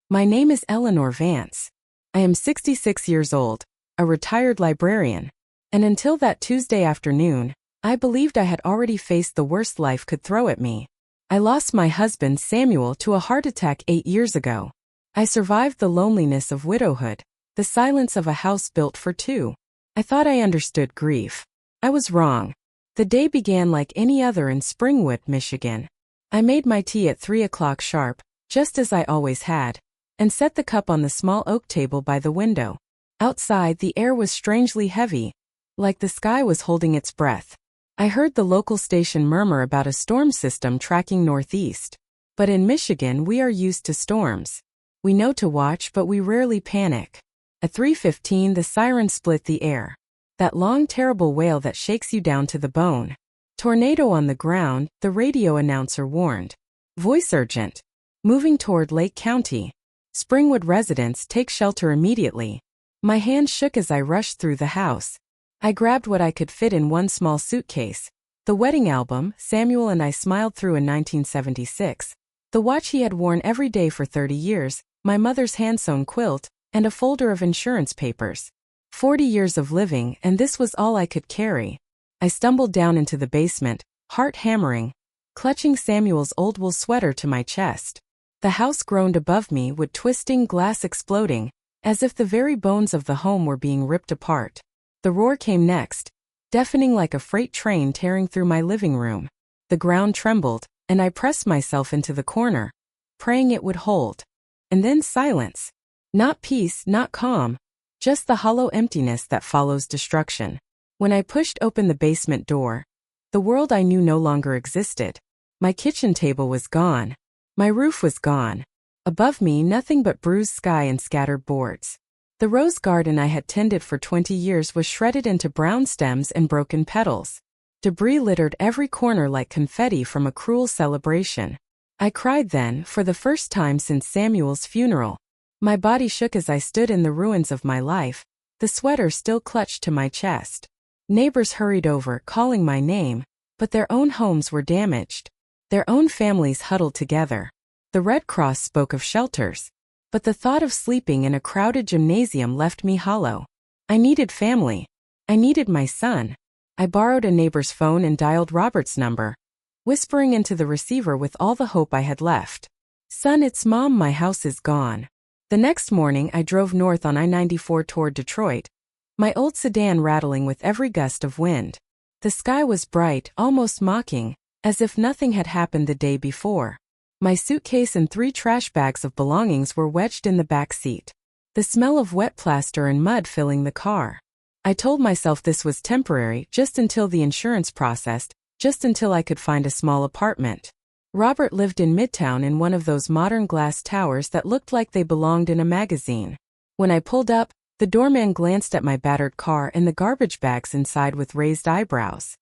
My name is Eleanor Vance. I am 66 years old, a retired librarian. And until that Tuesday afternoon, I believed I had already faced the worst life could throw at me. I lost my husband, Samuel, to a heart attack 8 years ago. I survived the loneliness of widowhood, the silence of a house built for two. I thought I understood grief. I was wrong. The day began like any other in Springwood, Michigan. I made my tea at 3 o'clock sharp, just as I always had, and set the cup on the small oak table by the window. Outside, the air was strangely heavy, like the sky was holding its breath. I heard the local station murmur about a storm system tracking northeast. But in Michigan, we are used to storms. We know to watch, but we rarely panic. At 3:15, the siren split the air. That long, terrible wail that shakes you down to the bone. Tornado on the ground, the radio announcer warned. Voice urgent. Moving toward Lake County. Springwood residents take shelter immediately. My hand shook as I rushed through the house. I grabbed what I could fit in one small suitcase. The wedding album Samuel and I smiled through in 1976. The watch he had worn every day for 30 years, my mother's hand-sewn quilt, and a folder of insurance papers. 40 years of living, and this was all I could carry. I stumbled down into the basement, heart hammering, clutching Samuel's old wool sweater to my chest. The house groaned above me, with twisting glass exploding, as if the very bones of the home were being ripped apart. The roar came next, deafening like a freight train tearing through my living room. The ground trembled, and I pressed myself into the corner, praying it would hold. And then silence. Not peace, not calm, just the hollow emptiness that follows destruction. When I pushed open the basement door, the world I knew no longer existed. My kitchen table was gone. My roof was gone. Above me, nothing but bruised sky and scattered boards. The rose garden I had tended for 20 years was shredded into brown stems and broken petals. Debris littered every corner like confetti from a cruel celebration. I cried then, for the first time since Samuel's funeral. My body shook as I stood in the ruins of my life, the sweater still clutched to my chest. Neighbors hurried over, calling my name, but their own homes were damaged. Their own families huddled together. The Red Cross spoke of shelters. But the thought of sleeping in a crowded gymnasium left me hollow. I needed family. I needed my son. I borrowed a neighbor's phone and dialed Robert's number, whispering into the receiver with all the hope I had left. Son, it's Mom, my house is gone. The next morning I drove north on I-94 toward Detroit, my old sedan rattling with every gust of wind. The sky was bright, almost mocking, as if nothing had happened the day before. My suitcase and 3 trash bags of belongings were wedged in the back seat. The smell of wet plaster and mud filling the car. I told myself this was temporary, just until the insurance processed, just until I could find a small apartment. Robert lived in Midtown in one of those modern glass towers that looked like they belonged in a magazine. When I pulled up, the doorman glanced at my battered car and the garbage bags inside with raised eyebrows.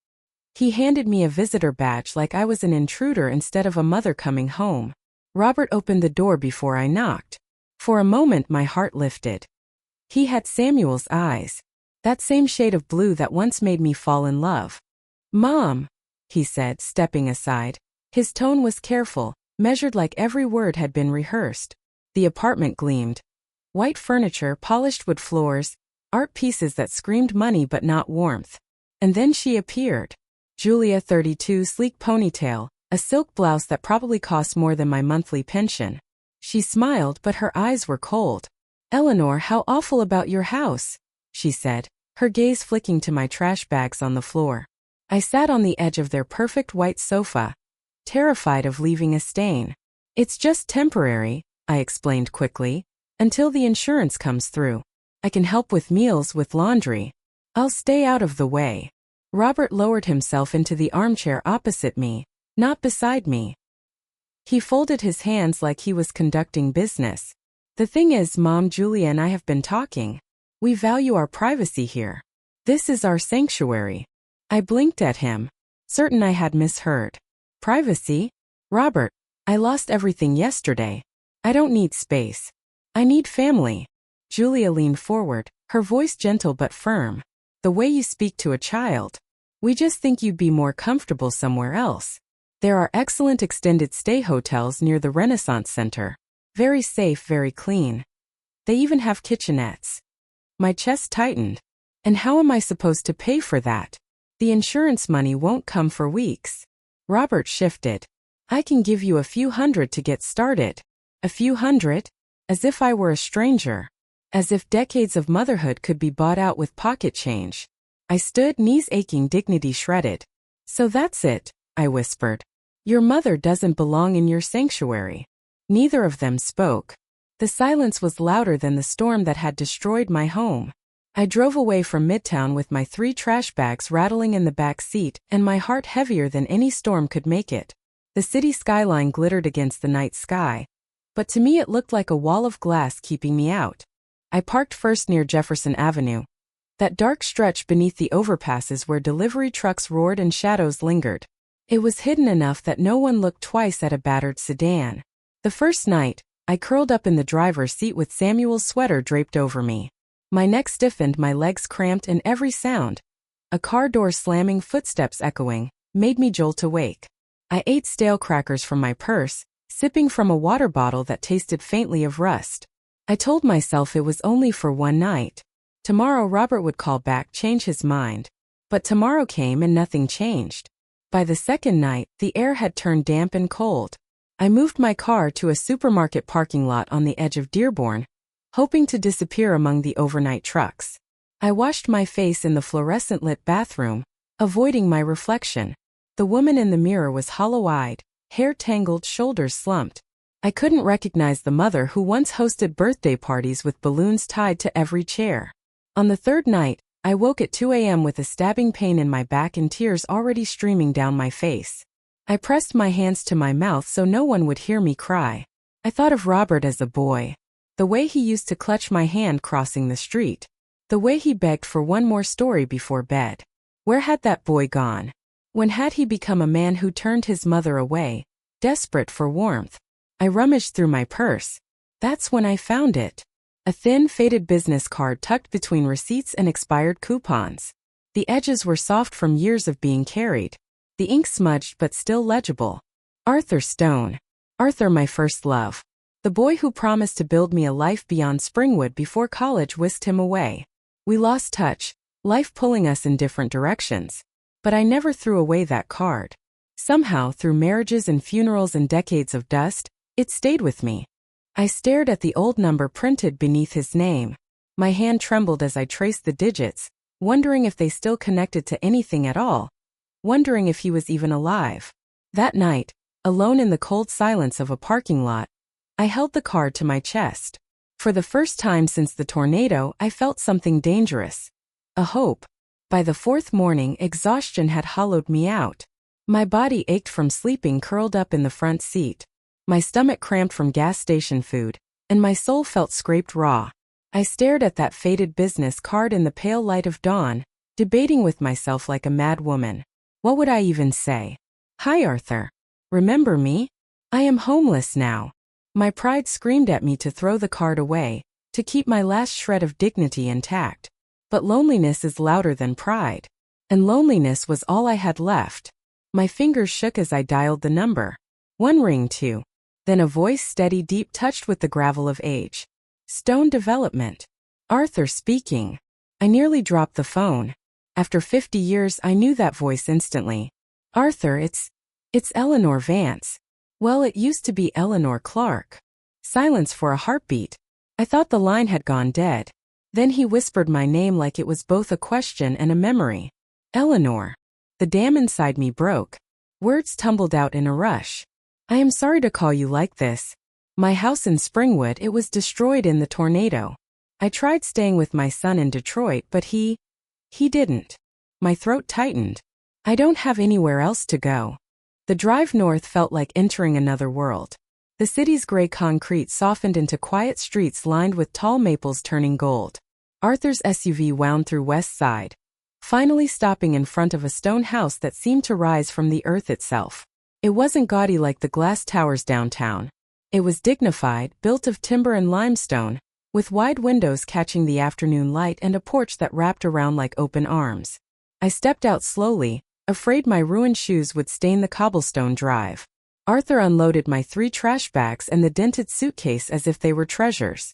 He handed me a visitor badge like I was an intruder instead of a mother coming home. Robert opened the door before I knocked. For a moment my heart lifted. He had Samuel's eyes. That same shade of blue that once made me fall in love. Mom, he said, stepping aside. His tone was careful, measured like every word had been rehearsed. The apartment gleamed. White furniture, polished wood floors, art pieces that screamed money but not warmth. And then she appeared. Julia, 32, sleek ponytail, a silk blouse that probably cost more than my monthly pension. She smiled, but her eyes were cold. Eleanor, how awful about your house, she said, her gaze flicking to my trash bags on the floor. I sat on the edge of their perfect white sofa, terrified of leaving a stain. It's just temporary, I explained quickly, until the insurance comes through. I can help with meals, with laundry. I'll stay out of the way. Robert lowered himself into the armchair opposite me, not beside me. He folded his hands like he was conducting business. The thing is, Mom, Julia and I have been talking. We value our privacy here. This is our sanctuary. I blinked at him, certain I had misheard. Privacy? Robert, I lost everything yesterday. I don't need space. I need family. Julia leaned forward, her voice gentle but firm. The way you speak to a child. We just think you'd be more comfortable somewhere else. There are excellent extended stay hotels near the Renaissance Center. Very safe, very clean. They even have kitchenettes. My chest tightened. And how am I supposed to pay for that? The insurance money won't come for weeks. Robert shifted. I can give you a few hundred to get started. A few hundred? As if I were a stranger. As if decades of motherhood could be bought out with pocket change. I stood, knees aching, dignity shredded. So that's it, I whispered. Your mother doesn't belong in your sanctuary. Neither of them spoke. The silence was louder than the storm that had destroyed my home. I drove away from Midtown with my 3 trash bags rattling in the back seat and my heart heavier than any storm could make it. The city skyline glittered against the night sky, but to me it looked like a wall of glass keeping me out. I parked first near Jefferson Avenue, that dark stretch beneath the overpasses where delivery trucks roared and shadows lingered. It was hidden enough that no one looked twice at a battered sedan. The first night, I curled up in the driver's seat with Samuel's sweater draped over me. My neck stiffened, my legs cramped, and every sound, a car door slamming, footsteps echoing, made me jolt awake. I ate stale crackers from my purse, sipping from a water bottle that tasted faintly of rust. I told myself it was only for one night. Tomorrow Robert would call back, change his mind. But tomorrow came and nothing changed. By the second night, the air had turned damp and cold. I moved my car to a supermarket parking lot on the edge of Dearborn, hoping to disappear among the overnight trucks. I washed my face in the fluorescent-lit bathroom, avoiding my reflection. The woman in the mirror was hollow-eyed, hair tangled, shoulders slumped. I couldn't recognize the mother who once hosted birthday parties with balloons tied to every chair. On the third night, I woke at 2 a.m. with a stabbing pain in my back and tears already streaming down my face. I pressed my hands to my mouth so no one would hear me cry. I thought of Robert as a boy. The way he used to clutch my hand crossing the street. The way he begged for one more story before bed. Where had that boy gone? When had he become a man who turned his mother away, desperate for warmth? I rummaged through my purse. That's when I found it. A thin, faded business card tucked between receipts and expired coupons. The edges were soft from years of being carried. The ink smudged but still legible. Arthur Stone. Arthur, my first love. The boy who promised to build me a life beyond Springwood before college whisked him away. We lost touch, life pulling us in different directions. But I never threw away that card. Somehow, through marriages and funerals and decades of dust, it stayed with me. I stared at the old number printed beneath his name. My hand trembled as I traced the digits, wondering if they still connected to anything at all. Wondering if he was even alive. That night, alone in the cold silence of a parking lot, I held the card to my chest. For the first time since the tornado, I felt something dangerous. A hope. By the fourth morning, exhaustion had hollowed me out. My body ached from sleeping curled up in the front seat. My stomach cramped from gas station food, and my soul felt scraped raw. I stared at that faded business card in the pale light of dawn, debating with myself like a mad woman. What would I even say? Hi, Arthur. Remember me? I am homeless now. My pride screamed at me to throw the card away, to keep my last shred of dignity intact. But loneliness is louder than pride. And loneliness was all I had left. My fingers shook as I dialed the number. One ring, two. Then a voice steady, deep, touched with the gravel of age. Stone Development. Arthur speaking. I nearly dropped the phone. After 50 years, I knew that voice instantly. Arthur, it's Eleanor Vance. Well, it used to be Eleanor Clark. Silence for a heartbeat. I thought the line had gone dead. Then he whispered my name like it was both a question and a memory. Eleanor. The dam inside me broke. Words tumbled out in a rush. I am sorry to call you like this. My house in Springwood, it was destroyed in the tornado. I tried staying with my son in Detroit, but he didn't. My throat tightened. I don't have anywhere else to go. The drive north felt like entering another world. The city's gray concrete softened into quiet streets lined with tall maples turning gold. Arthur's SUV wound through West Side, finally stopping in front of a stone house that seemed to rise from the earth itself. It wasn't gaudy like the glass towers downtown. It was dignified, built of timber and limestone, with wide windows catching the afternoon light and a porch that wrapped around like open arms. I stepped out slowly, afraid my ruined shoes would stain the cobblestone drive. Arthur unloaded my 3 trash bags and the dented suitcase as if they were treasures.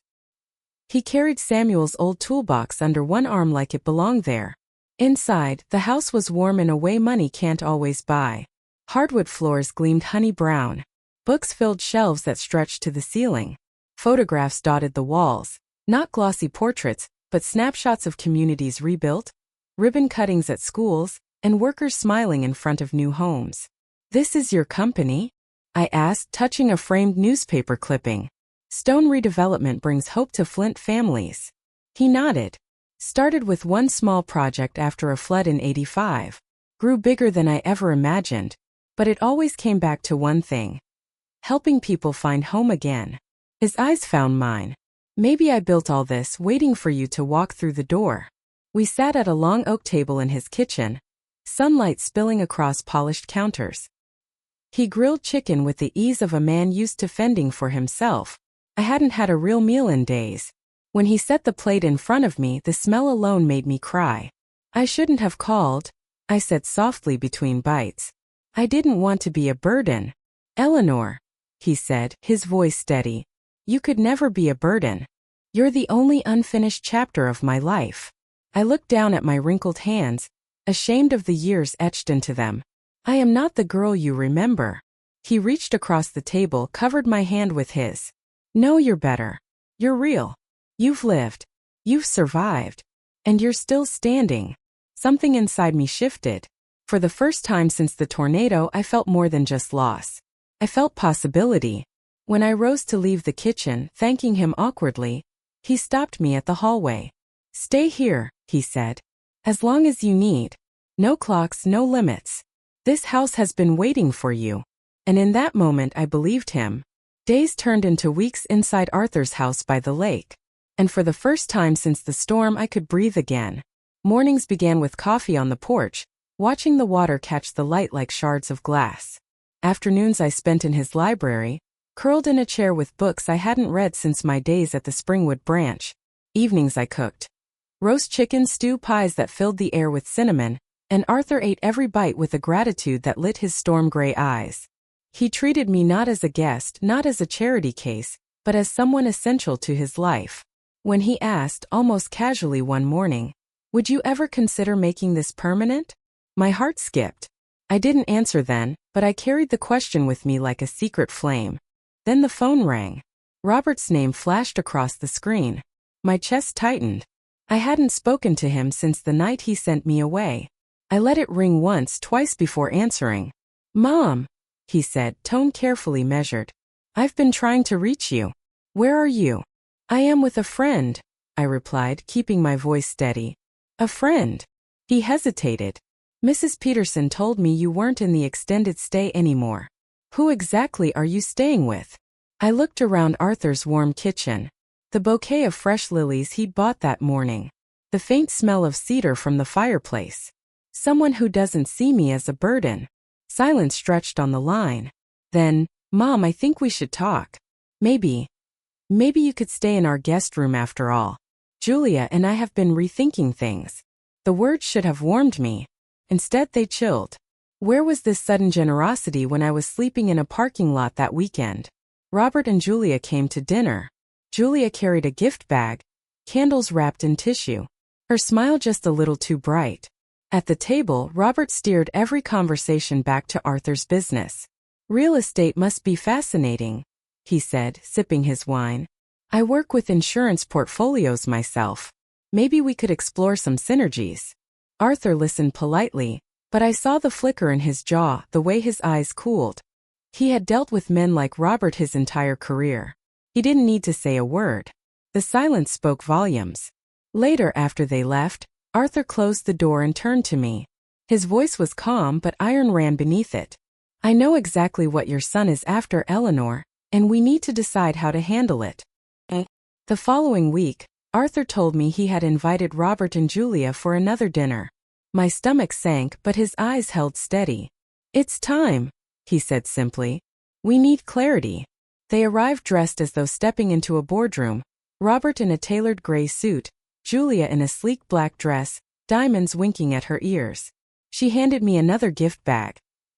He carried Samuel's old toolbox under one arm like it belonged there. Inside, the house was warm in a way money can't always buy. Hardwood floors gleamed honey brown. Books filled shelves that stretched to the ceiling. Photographs dotted the walls, not glossy portraits, but snapshots of communities rebuilt, ribbon cuttings at schools, and workers smiling in front of new homes. "This is your company?" I asked, touching a framed newspaper clipping. "Stone redevelopment brings hope to Flint families." He nodded. "Started with one small project after a flood in '85. Grew bigger than I ever imagined. But it always came back to one thing. Helping people find home again." His eyes found mine. "Maybe I built all this waiting for you to walk through the door." We sat at a long oak table in his kitchen, sunlight spilling across polished counters. He grilled chicken with the ease of a man used to fending for himself. I hadn't had a real meal in days. When he set the plate in front of me, the smell alone made me cry. "I shouldn't have called," I said softly between bites. "I didn't want to be a burden." "Eleanor," he said, his voice steady, "you could never be a burden. You're the only unfinished chapter of my life." I looked down at my wrinkled hands, ashamed of the years etched into them. "I am not the girl you remember." He reached across the table, covered my hand with his. "No, you're better. You're real. You've lived. You've survived. And you're still standing." Something inside me shifted. For the first time since the tornado, I felt more than just loss. I felt possibility. When I rose to leave the kitchen, thanking him awkwardly, he stopped me at the hallway. "Stay here," he said. "As long as you need. No clocks, no limits. This house has been waiting for you." And in that moment I believed him. Days turned into weeks inside Arthur's house by the lake. And for the first time since the storm, I could breathe again. Mornings began with coffee on the porch, watching the water catch the light like shards of glass. Afternoons I spent in his library, curled in a chair with books I hadn't read since my days at the Springwood branch. Evenings I cooked roast chicken, stew, pies that filled the air with cinnamon, and Arthur ate every bite with a gratitude that lit his storm-gray eyes. He treated me not as a guest, not as a charity case, but as someone essential to his life. When he asked, almost casually one morning, "Would you ever consider making this permanent?" my heart skipped. I didn't answer then, but I carried the question with me like a secret flame. Then the phone rang. Robert's name flashed across the screen. My chest tightened. I hadn't spoken to him since the night he sent me away. I let it ring once, twice before answering. "Mom," he said, tone carefully measured. "I've been trying to reach you. Where are you?" "I am with a friend," I replied, keeping my voice steady. "A friend?" He hesitated. "Mrs. Peterson told me you weren't in the extended stay anymore. Who exactly are you staying with?" I looked around Arthur's warm kitchen. The bouquet of fresh lilies he'd bought that morning. The faint smell of cedar from the fireplace. Someone who doesn't see me as a burden. Silence stretched on the line. Then, "Mom, I think we should talk. Maybe you could stay in our guest room after all. Julia and I have been rethinking things." The words should have warmed me. Instead they chilled. Where was this sudden generosity when I was sleeping in a parking lot that weekend? Robert and Julia came to dinner. Julia carried a gift bag, candles wrapped in tissue. Her smile just a little too bright. At the table, Robert steered every conversation back to Arthur's business. "Real estate must be fascinating," he said, sipping his wine. "I work with insurance portfolios myself. Maybe we could explore some synergies." Arthur listened politely, but I saw the flicker in his jaw, the way his eyes cooled. He had dealt with men like Robert his entire career. He didn't need to say a word. The silence spoke volumes. Later, after they left, Arthur closed the door and turned to me. His voice was calm, but iron ran beneath it. "I know exactly what your son is after, Eleanor, and we need to decide how to handle it." The following week, Arthur told me he had invited Robert and Julia for another dinner. My stomach sank, but his eyes held steady. "It's time," he said simply. "We need clarity." They arrived dressed as though stepping into a boardroom, Robert in a tailored gray suit, Julia in a sleek black dress, diamonds winking at her ears. She handed me another gift bag,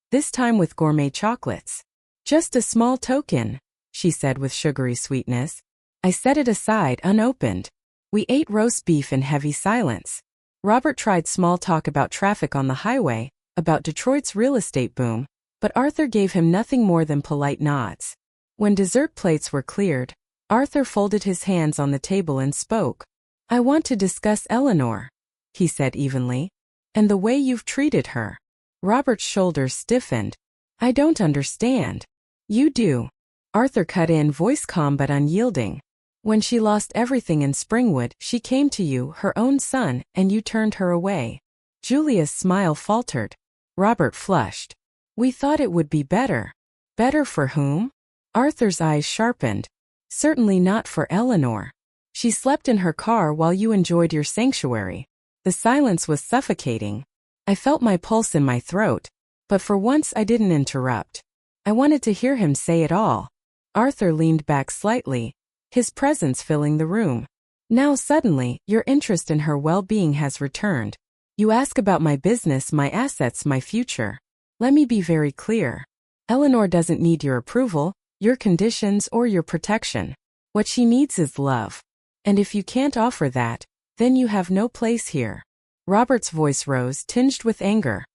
this time with gourmet chocolates. Just a small token, she said with sugary sweetness. I set it aside unopened. We ate roast beef in heavy silence. Robert tried small talk about traffic on the highway, about Detroit's real estate boom, but Arthur gave him nothing more than polite nods. When dessert plates were cleared, Arthur folded his hands on the table and spoke. I want to discuss Eleanor, he said evenly, and the way you've treated her. Robert's shoulders stiffened. I don't understand. You do. Arthur cut in, voice calm but unyielding. When she lost everything in Springwood, she came to you, her own son, and you turned her away. Julia's smile faltered. Robert flushed. We thought it would be better. Better for whom? Arthur's eyes sharpened. Certainly not for Eleanor. She slept in her car while you enjoyed your sanctuary. The silence was suffocating. I felt my pulse in my throat, but for once I didn't interrupt. I wanted to hear him say it all. Arthur leaned back slightly, his presence filling the room. Now suddenly, your interest in her well-being has returned. You ask about my business, my assets, my future. Let me be very clear. Eleanor doesn't need your approval, your conditions, or your protection. What she needs is love. And if you can't offer that, then you have no place here. Robert's voice rose, tinged with anger.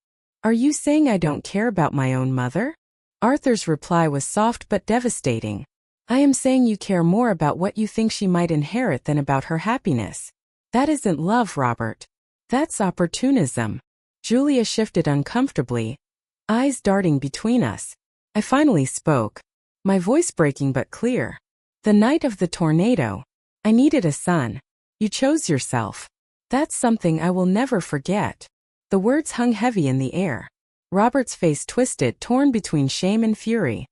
Are you saying I don't care about my own mother? Arthur's reply was soft but devastating. I am saying you care more about what you think she might inherit than about her happiness. That isn't love, Robert. That's opportunism. Julia shifted uncomfortably, eyes darting between us. I finally spoke, my voice breaking but clear. The night of the tornado. I needed a son. You chose yourself. That's something I will never forget. The words hung heavy in the air. Robert's face twisted, torn between shame and fury.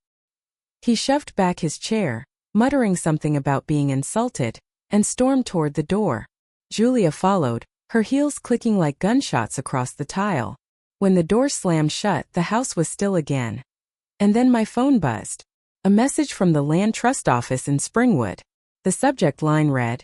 He shoved back his chair, muttering something about being insulted, and stormed toward the door. Julia followed, her heels clicking like gunshots across the tile. When the door slammed shut, the house was still again. And then my phone buzzed. A message from the Land Trust office in Springwood. The subject line read,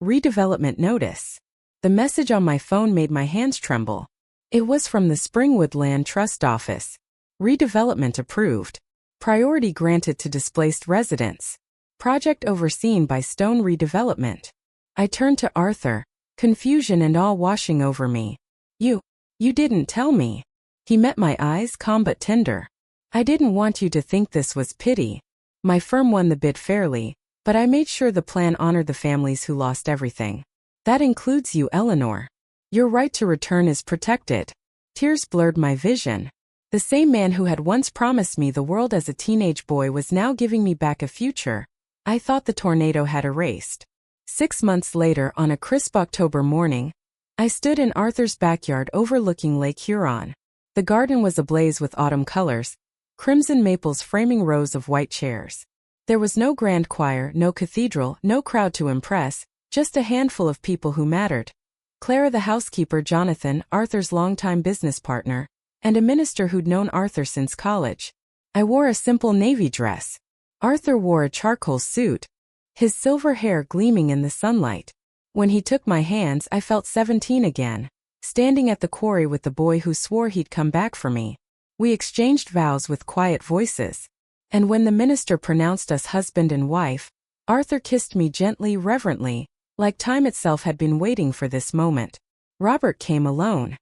Redevelopment Notice. The message on my phone made my hands tremble. It was from the Springwood Land Trust office. Redevelopment approved. Priority granted to displaced residents. Project overseen by Stone Redevelopment. I turned to Arthur, confusion and all washing over me. You didn't tell me. He met my eyes, calm but tender. I didn't want you to think this was pity. My firm won the bid fairly, but I made sure the plan honored the families who lost everything. That includes you, Eleanor. Your right to return is protected. Tears blurred my vision. The same man who had once promised me the world as a teenage boy was now giving me back a future I thought the tornado had erased. 6 months later, on a crisp October morning, I stood in Arthur's backyard overlooking Lake Huron. The garden was ablaze with autumn colors, crimson maples framing rows of white chairs. There was no grand choir, no cathedral, no crowd to impress, just a handful of people who mattered. Clara the housekeeper, Jonathan, Arthur's longtime business partner, and a minister who'd known Arthur since college. I wore a simple navy dress. Arthur wore a charcoal suit, his silver hair gleaming in the sunlight. When he took my hands, I felt 17 again, standing at the quarry with the boy who swore he'd come back for me. We exchanged vows with quiet voices. And when the minister pronounced us husband and wife, Arthur kissed me gently, reverently, like time itself had been waiting for this moment. Robert came alone.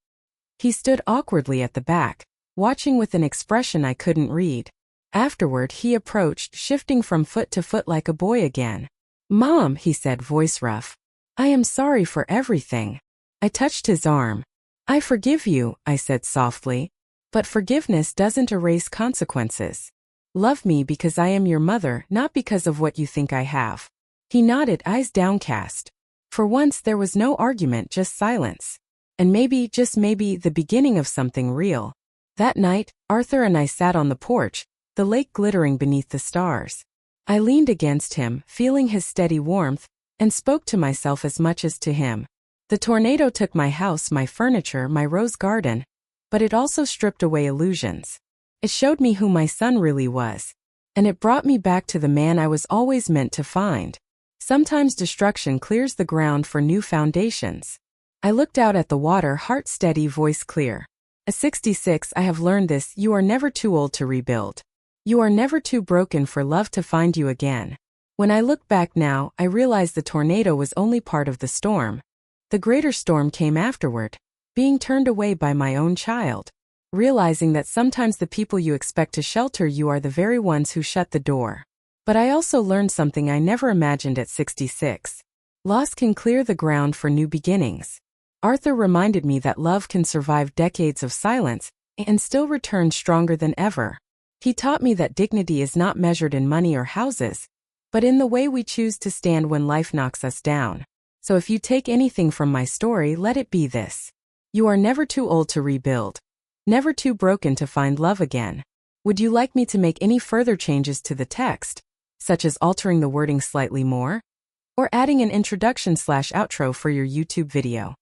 He stood awkwardly at the back, watching with an expression I couldn't read. Afterward, he approached, shifting from foot to foot like a boy again. Mom, he said, voice rough. I am sorry for everything. I touched his arm. I forgive you, I said softly. But forgiveness doesn't erase consequences. Love me because I am your mother, not because of what you think I have. He nodded, eyes downcast. For once there was no argument, just silence. And maybe, just maybe, the beginning of something real. That night, Arthur and I sat on the porch, the lake glittering beneath the stars. I leaned against him, feeling his steady warmth, and spoke to myself as much as to him. The tornado took my house, my furniture, my rose garden, but it also stripped away illusions. It showed me who my son really was, and it brought me back to the man I was always meant to find. Sometimes destruction clears the ground for new foundations. I looked out at the water, heart steady, voice clear. At 66, I have learned this: you are never too old to rebuild. You are never too broken for love to find you again. When I look back now, I realize the tornado was only part of the storm. The greater storm came afterward, being turned away by my own child. Realizing that sometimes the people you expect to shelter you are the very ones who shut the door. But I also learned something I never imagined at 66. Loss can clear the ground for new beginnings. Arthur reminded me that love can survive decades of silence and still return stronger than ever. He taught me that dignity is not measured in money or houses, but in the way we choose to stand when life knocks us down. So if you take anything from my story, let it be this. You are never too old to rebuild. Never too broken to find love again. Would you like me to make any further changes to the text, such as altering the wording slightly more? Or adding an introduction/outro for your YouTube video?